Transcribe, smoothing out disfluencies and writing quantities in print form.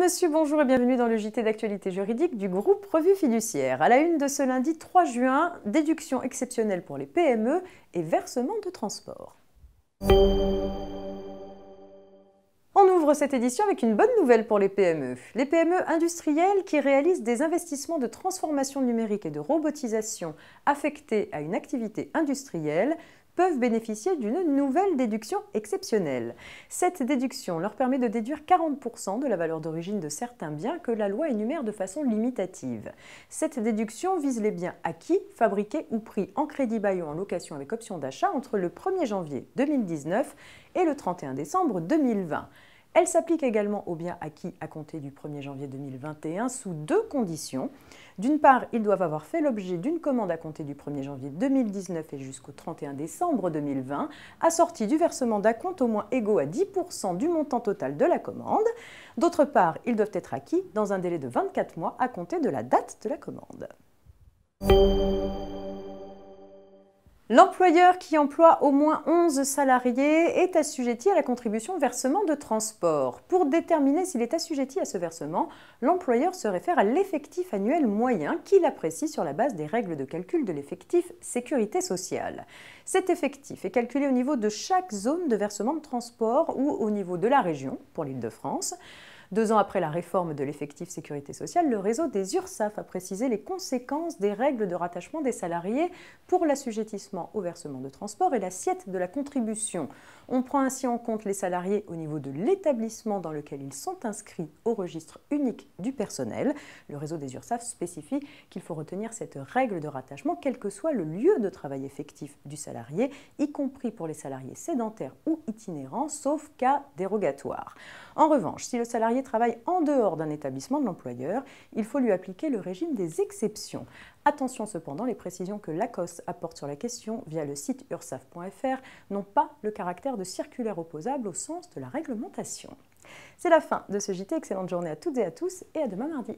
reçu, bonjour et bienvenue dans le JT d'actualité juridique du groupe Revue Fiduciaire. À la une de ce lundi 3 juin, déduction exceptionnelle pour les PME et versement de transport. On ouvre cette édition avec une bonne nouvelle pour les PME. Les PME industrielles qui réalisent des investissements de transformation numérique et de robotisation affectés à une activité industrielle peuvent bénéficier d'une nouvelle déduction exceptionnelle. Cette déduction leur permet de déduire 40% de la valeur d'origine de certains biens que la loi énumère de façon limitative. Cette déduction vise les biens acquis, fabriqués ou pris en crédit bail ou en location avec option d'achat entre le 1er janvier 2019 et le 31 décembre 2020. Elle s'applique également aux biens acquis à compter du 1er janvier 2021 sous deux conditions. D'une part, ils doivent avoir fait l'objet d'une commande à compter du 1er janvier 2019 et jusqu'au 31 décembre 2020, assortie du versement d'acomptes au moins égaux à 10% du montant total de la commande. D'autre part, ils doivent être acquis dans un délai de 24 mois à compter de la date de la commande. L'employeur qui emploie au moins 11 salariés est assujetti à la contribution versement de transport. Pour déterminer s'il est assujetti à ce versement, l'employeur se réfère à l'effectif annuel moyen qu'il apprécie sur la base des règles de calcul de l'effectif sécurité sociale. Cet effectif est calculé au niveau de chaque zone de versement de transport ou au niveau de la région, pour l'Île-de-France. 2 ans après la réforme de l'effectif sécurité sociale, le réseau des URSSAF a précisé les conséquences des règles de rattachement des salariés pour l'assujettissement au versement de transport et l'assiette de la contribution. On prend ainsi en compte les salariés au niveau de l'établissement dans lequel ils sont inscrits au registre unique du personnel. Le réseau des URSSAF spécifie qu'il faut retenir cette règle de rattachement quel que soit le lieu de travail effectif du salarié, y compris pour les salariés sédentaires ou itinérants, sauf cas dérogatoire. En revanche, si le salarié travaille en dehors d'un établissement de l'employeur, il faut lui appliquer le régime des exceptions. Attention cependant, les précisions que l'ACOSS apporte sur la question via le site ursaf.fr n'ont pas le caractère de circulaire opposable au sens de la réglementation. C'est la fin de ce JT, excellente journée à toutes et à tous et à demain mardi.